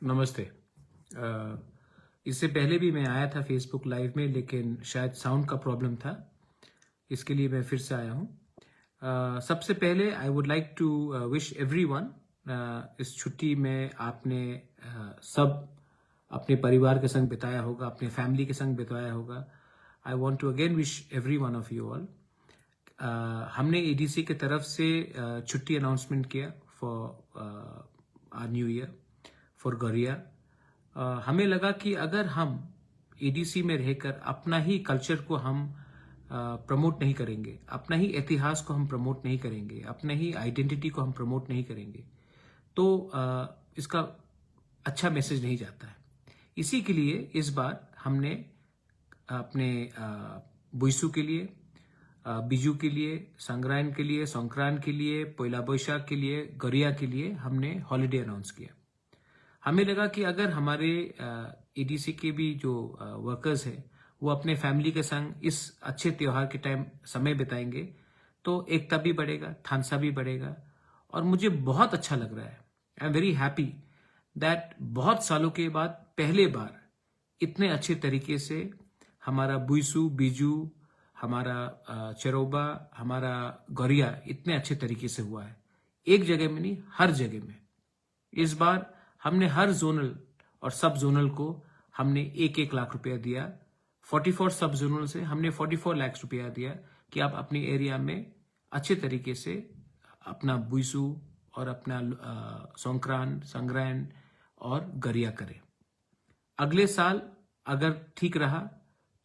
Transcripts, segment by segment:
नमस्ते। इससे पहले भी मैं आया था फेसबुक लाइव में, लेकिन शायद साउंड का प्रॉब्लम था। इसके लिए मैं फिर से आया हूँ। सबसे पहले I would like to wish everyone, इस छुट्टी में आपने सब अपने परिवार के संग बिताया होगा, अपने फैमिली के संग बिताया होगा। I want to again wish every one of you all. हमने एडीसी की तरफ से छुट्टी अनाउंसमेंट किया for our new year, for Gauriya. हमें लगा कि अगर हम एडीसी में रहकर अपना ही कल्चर को हम प्रमोट नहीं करेंगे, अपना ही इतिहास को हम प्रमोट नहीं करेंगे, अपना ही आइडेंटिटी को हम प्रमोट नहीं करेंगे, तो इसका अच्छा मैसेज नहीं जाता है। इसी के लिए इस बार हमने अपने बुइसू के लिए, बिजू के लिए, संग्रायन के लिए, संक्रांत के लिए, पोइला बैशाख के लिए, गौरिया के लिए हमने हॉलिडे अनाउंस किया। हमें लगा कि अगर हमारे एडीसी के भी जो वर्कर्स हैं वो अपने फैमिली के संग इस अच्छे त्योहार के टाइम समय बिताएंगे तो एकता भी बढ़ेगा, थानसा भी बढ़ेगा। और मुझे बहुत अच्छा लग रहा है, I am very happy that बहुत सालों के बाद पहले बार इतने अच्छे तरीके से हमारा बुइसू, बीजू, हमारा चरोबा, हमारा गौरिया इतने अच्छे तरीके से हुआ है। एक जगह में नहीं, हर जगह में। इस बार हमने हर जोनल और सब जोनल को हमने 1-1 लाख रुपया दिया। 44 सब जोनल से हमने 44 लाख रुपया दिया कि आप अपने एरिया में अच्छे तरीके से अपना बुइसू और अपना संक्रांत, संग्रायन और गौरिया करें। अगले साल अगर ठीक रहा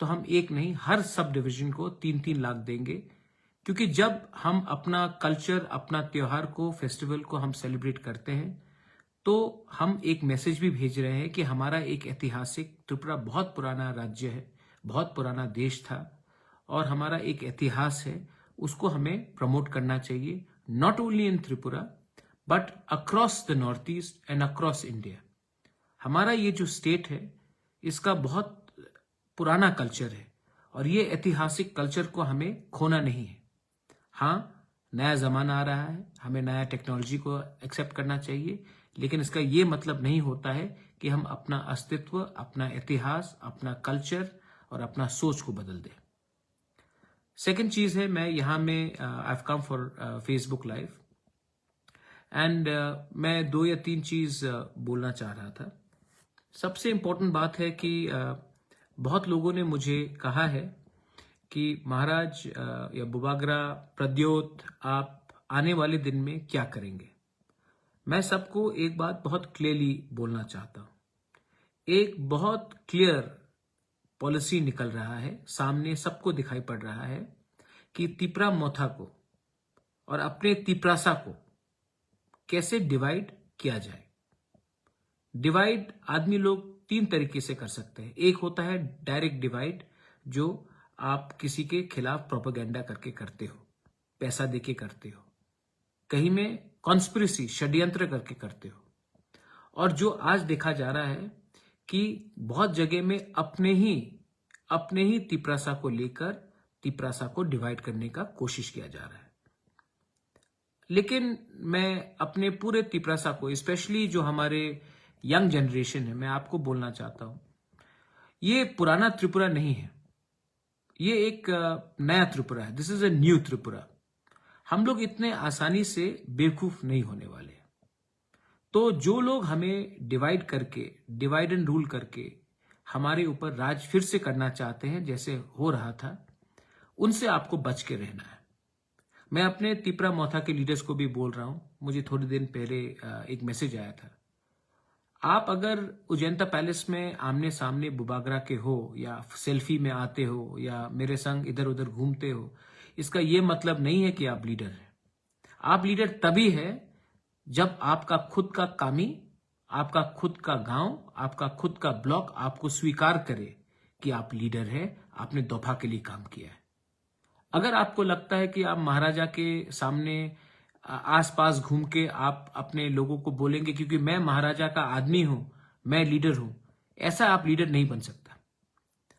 तो हम एक नहीं, हर सब डिवीजन को 3-3 लाख देंगे, क्योंकि जब हम अपना कल्चर, अपना त्योहार को, फेस्टिवल को हम सेलिब्रेट करते हैं तो हम एक मैसेज भी भेज रहे हैं कि हमारा एक ऐतिहासिक, त्रिपुरा बहुत पुराना राज्य है, बहुत पुराना देश था और हमारा एक इतिहास है, उसको हमें प्रमोट करना चाहिए, not only in Tripura but across the north east and across India. हमारा ये जो स्टेट है इसका बहुत पुराना कल्चर है और ये ऐतिहासिक कल्चर को हमें खोना नहीं है। हाँ, नया जमाना आ रहा है, हमें नया टेक्नोलॉजी को एक्सेप्ट करना चाहिए, लेकिन इसका ये मतलब नहीं होता है कि हम अपना अस्तित्व, अपना इतिहास, अपना कल्चर और अपना सोच को बदल दें। सेकंड चीज है, मैं यहाँ में I have come for Facebook live and मैं 2 या 3 चीज बोलना चाह रहा था। सबसे इंपॉर्टेंट बात है कि बहुत लोगों ने मुझे कहा है कि महाराज या बुबागरा, प्रद्योत, आप आने वाले दिन में क्या करेंगे। मैं सबको एक बात बहुत क्लियरली बोलना चाहता हूं। एक बहुत क्लियर पॉलिसी निकल रहा है, सामने सबको दिखाई पड़ रहा है कि तिपरा मोथा को और अपने तिपरासा को कैसे डिवाइड किया जाए। डिवाइड आदमी लोग 3 तरीके से कर सकते हैं। एक होता है डायरेक्ट डिवाइड, जो आप किसी के खिलाफ प्रोपेगेंडा करके करते हो, पैसा देके करते हो, कहीं में कॉन्स्पिरेसी, षड्यंत्र करके करते हो। और जो आज देखा जा रहा है कि बहुत जगह में अपने ही तिपरासा को लेकर तिपरासा को डिवाइड करने का कोशिश किया जा रहा है। लेकिन मैं अपने पूरे तिपरासा को, स्पेशली जो हमारे यंग जनरेशन है, मैं आपको बोलना चाहता हूं, ये पुराना त्रिपुरा नहीं है, ये एक नया त्रिपुरा है। This is a new Tripura. हम लोग इतने आसानी से बेवकूफ नहीं होने वाले। तो जो लोग हमें डिवाइड करके, डिवाइड एंड रूल करके हमारे ऊपर राज फिर से करना चाहते हैं, जैसे हो रहा था, उनसे आपको बच के रहना है। मैं अपने तिपरा मोथा के लीडर्स को भी बोल रहा हूं। मुझे थोड़े दिन पहले एक मैसेज आया था, आप अगर उजैंता पैलेस में आमने सामने बुबागरा के हो या सेल्फी में आते हो या मेरे संग इधर उधर घूमते हो, इसका यह मतलब नहीं है कि आप लीडर हैं। आप लीडर तभी है जब आपका खुद का कामी, आपका खुद का गांव, आपका खुद का ब्लॉक आपको स्वीकार करे कि आप लीडर है, आपने दोफा के लिए काम किया है। अगर आपको लगता है कि आप महाराजा के सामने आसपास घूम के आप अपने लोगों को बोलेंगे क्योंकि मैं महाराजा का आदमी हूं, मैं लीडर हूं, ऐसा आप लीडर नहीं बन सकता।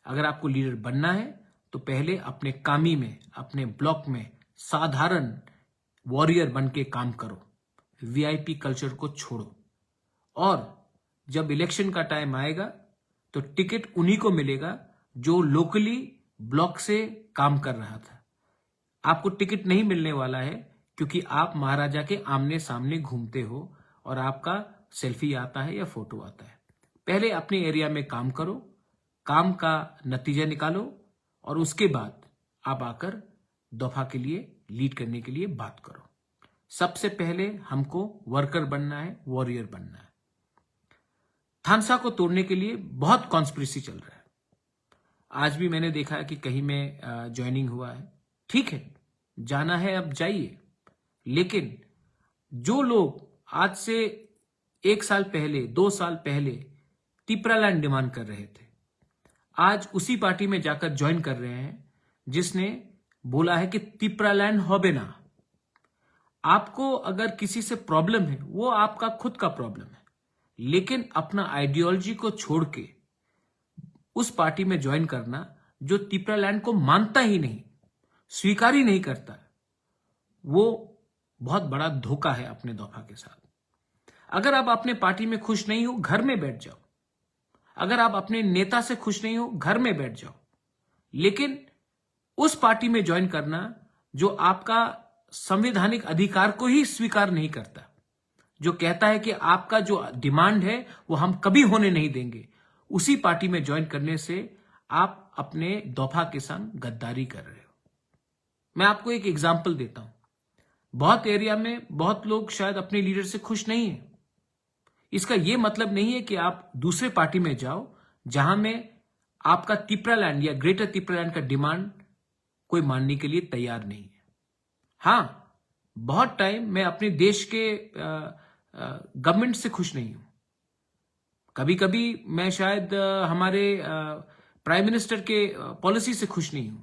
अगर आपको लीडर बनना है तो पहले अपने कामी में, अपने ब्लॉक में साधारण वॉरियर बन के काम करो, वीआईपी कल्चर को छोड़ो और जब इलेक्शन का टाइम आएगा तो टिकट उन्हीं को मिलेगा जो लोकली ब्लॉक से काम कर रहा था। आपको टिकट नहीं मिलने वाला है क्योंकि आप महाराजा के आमने सामने घूमते हो और आपका सेल्फी आता है या फोटो आता है। पहले अपने एरिया में काम करो, काम का नतीजा निकालो और उसके बाद आप आकर दफा के लिए लीड करने के लिए बात करो। सबसे पहले हमको वर्कर बनना है, वॉरियर बनना है। थानसा को तोड़ने के लिए बहुत कॉन्स्पिरेसी चल रहा है। आज भी मैंने देखा है कि कहीं में ज्वाइनिंग हुआ है। ठीक है, जाना है अब जाइए, लेकिन जो लोग आज से 1 साल पहले 2 साल पहले तिपरालैंड डिमांड कर रहे थे, आज उसी पार्टी में जाकर ज्वाइन कर रहे हैं जिसने बोला है कि तिपरालैंड होबे ना। आपको अगर किसी से प्रॉब्लम है वो आपका खुद का प्रॉब्लम है, लेकिन अपना आइडियोलॉजी को छोड़ के उस पार्टी में ज्वाइन करना जो तिपरालैंड को मानता ही नहीं, स्वीकार ही नहीं करता, वो बहुत बड़ा धोखा है अपने दफा के साथ। अगर आप अपने पार्टी में खुश नहीं हो, घर में बैठ जाओ। अगर आप अपने नेता से खुश नहीं हो, घर में बैठ जाओ। लेकिन उस पार्टी में ज्वाइन करना जो आपका संवैधानिक अधिकार को ही स्वीकार नहीं करता, जो कहता है कि आपका जो डिमांड है वो हम कभी होने नहीं देंगे, उसी पार्टी में ज्वाइन करने से आप अपने दफा के संग गद्दारी कर रहे हो। मैं आपको एक एग्जाम्पल देता हूं। बहुत एरिया में बहुत लोग शायद अपने लीडर से खुश नहीं है। इसका यह मतलब नहीं है कि आप दूसरे पार्टी में जाओ जहां में आपका तिपरालैंड या ग्रेटर तिपरालैंड का डिमांड कोई मानने के लिए तैयार नहीं है। हां, बहुत टाइम मैं अपने देश के गवर्नमेंट से खुश नहीं हूं। कभी कभी मैं शायद हमारे प्राइम मिनिस्टर के पॉलिसी से खुश नहीं हूं।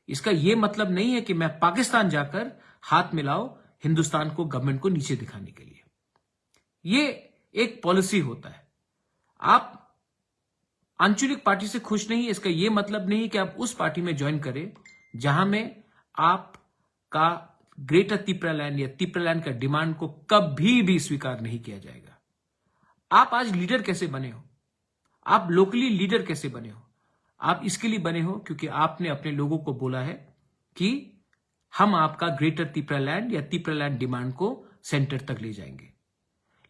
इसका यह मतलब नहीं है कि मैं पाकिस्तान जाकर हाथ मिलाओ हिंदुस्तान को, गवर्नमेंट को नीचे दिखाने के लिए। यह एक पॉलिसी होता है। आप आंचलिक पार्टी से खुश नहीं, इसका यह मतलब नहीं कि आप उस पार्टी में ज्वाइन करें जहां में आपका ग्रेटर तिपरालैंड या तिपरालैंड का डिमांड को कभी भी स्वीकार नहीं किया जाएगा। आप आज लीडर कैसे बने हो? आप लोकली लीडर कैसे बने हो? आप इसके लिए बने हो क्योंकि आपने अपने लोगों को बोला है कि हम आपका ग्रेटर तिपरालैंड या तिपरालैंड डिमांड को सेंटर तक ले जाएंगे।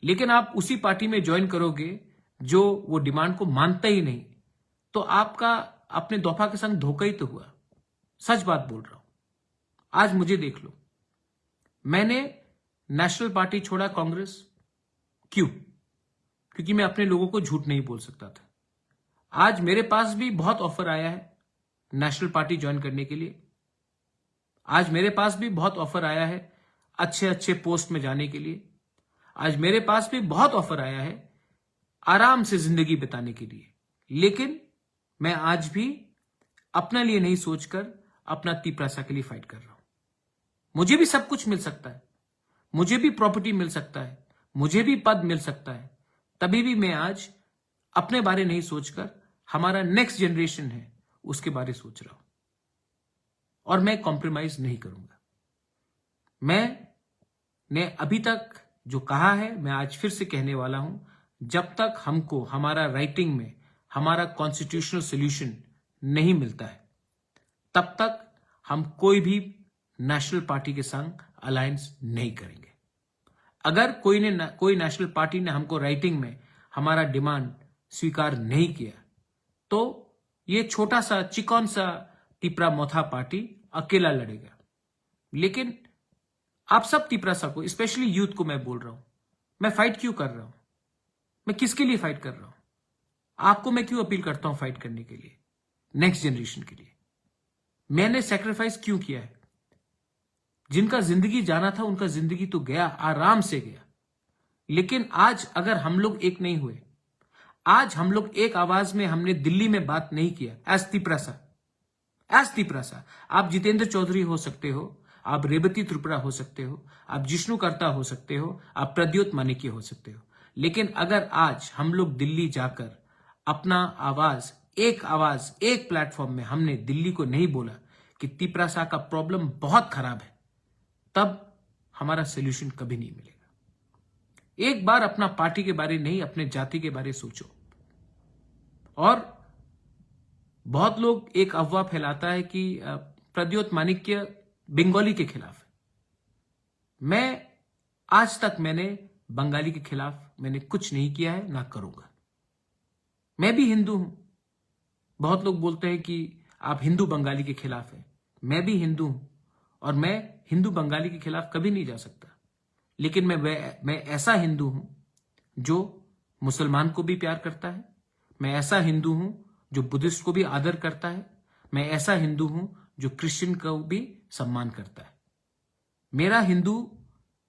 लेकिन आप उसी पार्टी में ज्वाइन करोगे जो वो डिमांड को मानता ही नहीं, तो आपका अपने दफा के संग धोखा ही तो हुआ। सच बात बोल रहा हूं। आज मुझे देख लो, मैंने नेशनल पार्टी छोड़ा कांग्रेस। क्यों? क्योंकि मैं अपने लोगों को झूठ नहीं बोल सकता था। आज मेरे पास भी बहुत ऑफर आया है नेशनल पार्टी ज्वाइन करने के लिए। आज मेरे पास भी बहुत ऑफर आया है अच्छे अच्छे पोस्ट में जाने के लिए। आज मेरे पास भी बहुत ऑफर आया है आराम से जिंदगी बिताने के लिए। लेकिन मैं आज भी अपने लिए नहीं सोचकर अपना तिपरासा के लिए फाइट कर रहा हूं। मुझे भी सब कुछ मिल सकता है, मुझे भी प्रॉपर्टी मिल सकता है, मुझे भी पद मिल सकता है, तभी भी मैं आज अपने बारे नहीं सोचकर हमारा नेक्स्ट जनरेशन है उसके बारे सोच रहा हूं। और मैं कॉम्प्रोमाइज नहीं करूंगा। मैंने अभी तक जो कहा है मैं आज फिर से कहने वाला हूं, जब तक हमको हमारा राइटिंग में हमारा कॉन्स्टिट्यूशनल सोल्यूशन नहीं मिलता है तब तक हम कोई भी नेशनल पार्टी के संग अलायंस नहीं करेंगे। अगर कोई नेशनल पार्टी ने हमको राइटिंग में हमारा डिमांड स्वीकार नहीं किया तो ये छोटा सा चिकन सा तिपरा मोथा पार्टी अकेला लड़ेगा। लेकिन आप सब तिपरासा को, स्पेशली यूथ को मैं बोल रहा हूं, मैं फाइट क्यों कर रहा हूं? मैं किसके लिए फाइट कर रहा हूं? आपको मैं क्यों अपील करता हूं फाइट करने के लिए? नेक्स्ट जनरेशन के लिए। मैंने सैक्रिफाइस क्यों किया है? जिनका जिंदगी जाना था उनका जिंदगी तो गया, आराम से गया। लेकिन आज अगर हम लोग एक नहीं हुए, आज हम लोग एक आवाज में हमने दिल्ली में बात नहीं किया एज तिपरासा, आप जितेंद्र चौधरी हो सकते हो, आप रेवती त्रिपुरा हो सकते हो, आप जिष्णु कर्ता हो सकते हो, आप प्रद्योत मानिकी हो सकते हो, लेकिन अगर आज हम लोग दिल्ली जाकर अपना आवाज एक प्लेटफॉर्म में हमने दिल्ली को नहीं बोला कि तिपरासा का प्रॉब्लम बहुत खराब है, तब हमारा सोल्यूशन कभी नहीं मिलेगा। एक बार अपना पार्टी के बारे नहीं, अपने जाति के बारे सोचो। और बहुत लोग एक अफवाह फैलाता है कि प्रद्योत माणिक्य बंगाली के खिलाफ है। मैं आज तक मैंने बंगाली के खिलाफ मैंने कुछ नहीं किया है, ना करूंगा। मैं भी हिंदू हूं। बहुत लोग बोलते हैं कि आप हिंदू बंगाली के खिलाफ हैं। मैं भी हिंदू हूं और मैं हिंदू बंगाली के खिलाफ कभी नहीं जा सकता। लेकिन मैं ऐसा हिंदू हूं जो मुसलमान को भी प्यार करता है। मैं ऐसा हिंदू हूं जो बुद्धिस्ट को भी आदर करता है। मैं ऐसा हिंदू हूं जो क्रिश्चियन को भी सम्मान करता है। मेरा हिंदू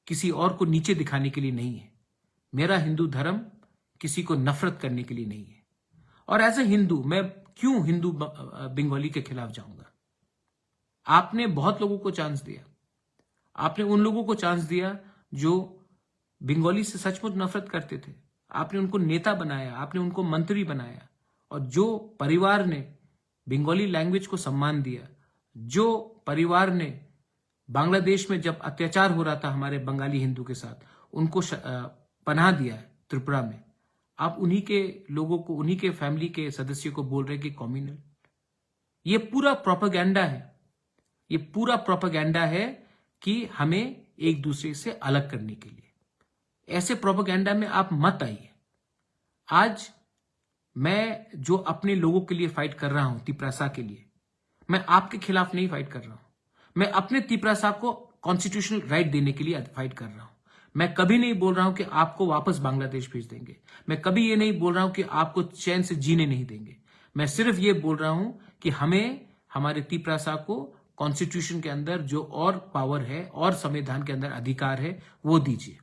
किसी और को नीचे दिखाने के लिए नहीं है। मेरा हिंदू धर्म किसी को नफरत करने के लिए नहीं है। और एज ए हिंदू मैं क्यों हिंदू बंगाली के खिलाफ जाऊंगा? आपने बहुत लोगों को चांस दिया। आपने उन लोगों को चांस दिया जो बंगाली से सचमुच नफरत करते थे। आपने उनको नेता बनाया, आपने उनको मंत्री बनाया। और जो परिवार ने बंगाली लैंग्वेज को सम्मान दिया, जो परिवार ने बांग्लादेश में जब अत्याचार हो रहा था हमारे बंगाली हिंदू के साथ, उनको पनाह दिया है त्रिपुरा में, आप उन्हीं के लोगों को, उन्हीं के फैमिली के सदस्यों को बोल रहे कि कम्युनल। ये पूरा प्रोपेगेंडा है। ये पूरा प्रोपेगेंडा है कि हमें एक दूसरे से अलग करने के लिए। ऐसे प्रोपेगेंडा में आप मत आइए। आज मैं जो अपने लोगों के लिए फाइट कर रहा हूं, तिपरासा के लिए, मैं आपके खिलाफ नहीं फाइट कर रहा हूं। मैं अपने तिपरासा को कॉन्स्टिट्यूशनल राइट देने के लिए फाइट कर रहा हूं। मैं कभी नहीं बोल रहा हूं कि आपको वापस बांग्लादेश भेज देंगे। मैं कभी ये नहीं बोल रहा हूं कि आपको चैन से जीने नहीं देंगे। मैं सिर्फ ये बोल रहा हूं कि हमें हमारे तिपरासा को कॉन्स्टिट्यूशन के अंदर जो और पावर है और संविधान के अंदर अधिकार है वो दीजिए।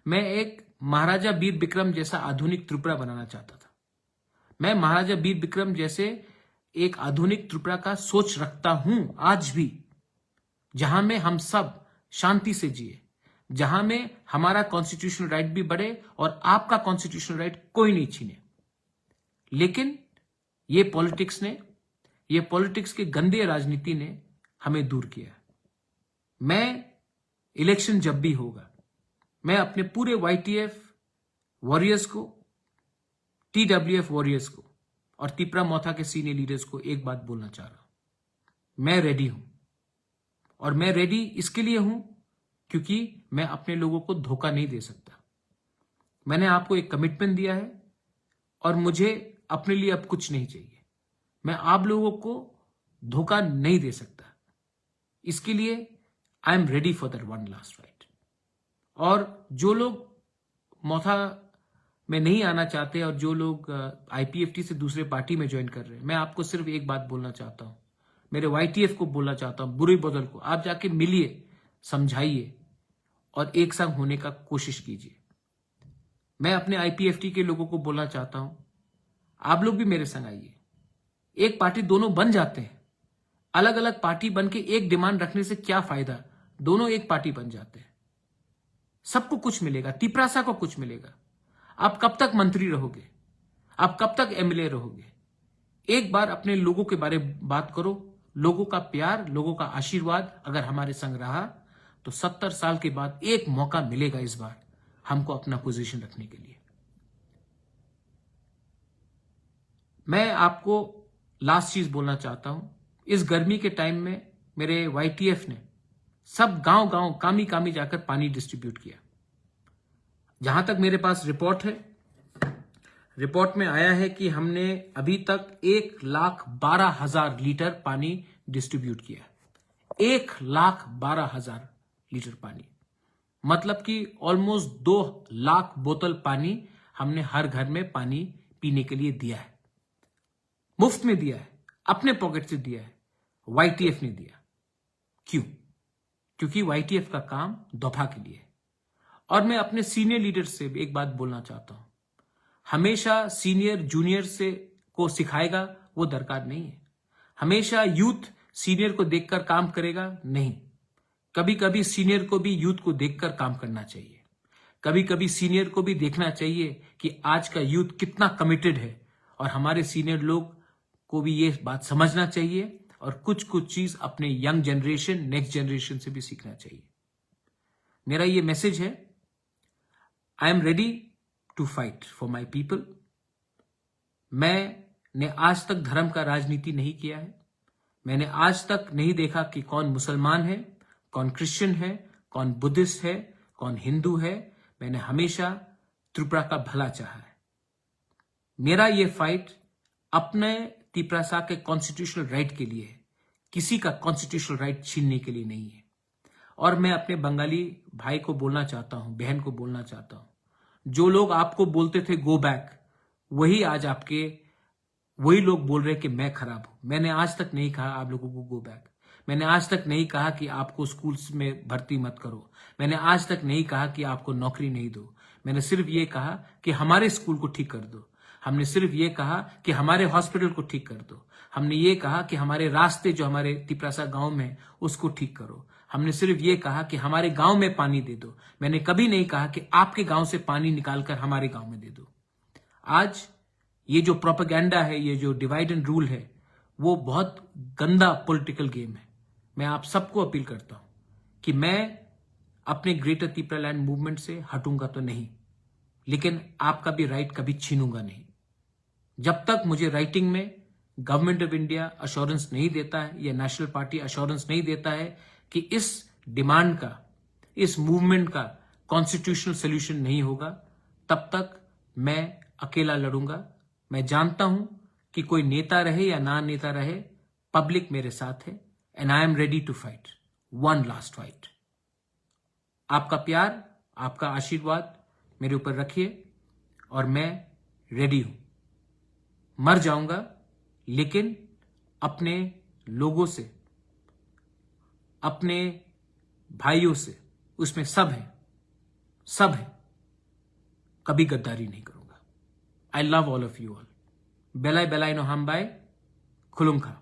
मैं एक महाराजा वीर विक्रम जैसा आधुनिक त्रिपुरा बनाना चाहता था। मैं महाराजा वीर विक्रम जैसे एक आधुनिक त्रिपुरा का सोच रखता हूं आज भी, जहां में हम सब शांति से जिए, जहां में हमारा कॉन्स्टिट्यूशनल राइट भी बढ़े और आपका कॉन्स्टिट्यूशनल राइट कोई नहीं छीने। लेकिन ये पॉलिटिक्स के गंदे राजनीति ने हमें दूर किया। मैं इलेक्शन जब भी होगा, मैं अपने पूरे YTF वॉरियर्स को, TWF वॉरियर्स को और तिपरा मोथा के सीनियर लीडर्स को एक बात बोलना चाह रहा हूं। मैं रेडी हूं। और मैं रेडी इसके लिए हूं क्योंकि मैं अपने लोगों को धोखा नहीं दे सकता। मैंने आपको एक कमिटमेंट दिया है और मुझे अपने लिए अब कुछ नहीं चाहिए। मैं आप लोगों को धोखा नहीं दे सकता। इसके लिए आई am ready for that one last fight. और जो लोग मोथा में नहीं आना चाहते और जो लोग IPFT से दूसरे पार्टी में ज्वाइन कर रहे हैं, मैं आपको सिर्फ एक बात बोलना चाहता हूं। मेरे YTF को बोलना चाहता हूं, बुरे बदल को, आप जाके मिलिए, समझाइए और एक संग होने का कोशिश कीजिए। मैं अपने IPFT के लोगों को बोलना चाहता हूं, आप लोग भी मेरे संग आइए। एक पार्टी दोनों बन जाते हैं। अलग अलग पार्टी बन के एक डिमांड रखने से क्या फायदा? दोनों एक पार्टी बन जाते हैं। सबको कुछ मिलेगा, तिपरासा को कुछ मिलेगा। आप कब तक मंत्री रहोगे? आप कब तक MLA रहोगे? एक बार अपने लोगों के बारे में बात करो। लोगों का प्यार, लोगों का आशीर्वाद अगर हमारे संग रहा तो 70 साल के बाद एक मौका मिलेगा इस बार हमको अपना पोजीशन रखने के लिए। मैं आपको लास्ट चीज बोलना चाहता हूं। इस गर्मी के टाइम में मेरे YTF ने सब गांव गांव कामी कामी जाकर पानी डिस्ट्रीब्यूट किया। जहां तक मेरे पास रिपोर्ट है, रिपोर्ट में आया है कि हमने अभी तक 1,12,000 लीटर पानी डिस्ट्रीब्यूट किया। 1,12,000 लीटर पानी, मतलब कि ऑलमोस्ट 2 लाख बोतल पानी हमने हर घर में पानी पीने के लिए दिया है। मुफ्त में दिया है, अपने पॉकेट से दिया है। YTF ने दिया। क्यों? क्योंकि YTF का काम दफा के लिए है। और मैं अपने सीनियर लीडर से भी एक बात बोलना चाहता हूं। हमेशा सीनियर जूनियर से को सिखाएगा वो दरकार नहीं है। हमेशा यूथ सीनियर को देखकर काम करेगा नहीं। कभी कभी सीनियर को भी यूथ को देखकर काम करना चाहिए। कभी कभी सीनियर को भी देखना चाहिए कि आज का यूथ कितना कमिटेड है। और हमारे सीनियर लोग को भी ये बात समझना चाहिए और कुछ कुछ चीज अपने यंग जनरेशन, नेक्स्ट जनरेशन से भी सीखना चाहिए। मेरा ये मैसेज है। I am ready to fight for my people. मैंने आज तक धर्म का राजनीति नहीं किया है। मैंने आज तक नहीं देखा कि कौन मुसलमान है, कौन क्रिश्चियन है, कौन बुद्धिस्ट है, कौन हिंदू है। मैंने हमेशा त्रिपुरा का भला चाहा है। मेरा ये फाइट अपने त्रिपुरा के कॉन्स्टिट्यूशनल राइट के लिए है, किसी का कॉन्स्टिट्यूशनल राइट छीनने के लिए नहीं है। और मैं अपने बंगाली भाई को बोलना चाहता हूं, बहन को बोलना चाहता हूं, जो लोग आपको बोलते थे गो बैक, वही आज वही लोग बोल रहे कि मैं खराब हूं। मैंने आज तक नहीं कहा आप लोगों को गो बैक। मैंने आज तक नहीं कहा कि आपको स्कूल्स में भर्ती मत करो। मैंने आज तक नहीं कहा कि आपको नौकरी नहीं दो। मैंने सिर्फ ये कहा कि हमारे स्कूल को ठीक कर दो। हमने सिर्फ ये कहा कि हमारे हॉस्पिटल को ठीक कर दो। हमने ये कहा कि हमारे रास्ते जो हमारे तिपरासा गांव में उसको ठीक करो। हमने सिर्फ ये कहा कि हमारे गांव में पानी दे दो। मैंने कभी नहीं कहा कि आपके गांव से पानी निकालकर हमारे गांव में दे दो। आज ये जो प्रोपेगेंडा है, ये जो डिवाइड एंड रूल है, वो बहुत गंदा पॉलिटिकल गेम है। मैं आप सबको अपील करता हूं कि मैं अपने ग्रेटर त्रिपुरा लैंड मूवमेंट से हटूंगा तो नहीं, लेकिन आपका भी राइट कभी छीनूंगा नहीं। जब तक मुझे राइटिंग में गवर्नमेंट ऑफ इंडिया अश्योरेंस नहीं देता है या नेशनल पार्टी अश्योरेंस नहीं देता है कि इस डिमांड का, इस मूवमेंट का कॉन्स्टिट्यूशनल सोल्यूशन नहीं होगा, तब तक मैं अकेला लड़ूंगा। मैं जानता हूं कि कोई नेता रहे या ना नेता रहे, पब्लिक मेरे साथ है and I am ready to fight one last fight. आपका प्यार, आपका आशीर्वाद मेरे ऊपर रखिए और मैं रेडी हूं। मर जाऊंगा लेकिन अपने लोगों से, अपने भाइयों से, उसमें सब है, कभी गद्दारी नहीं करूंगा। I love all of you all. बेलाई बेलाई नो हम बाय खुलुमखा।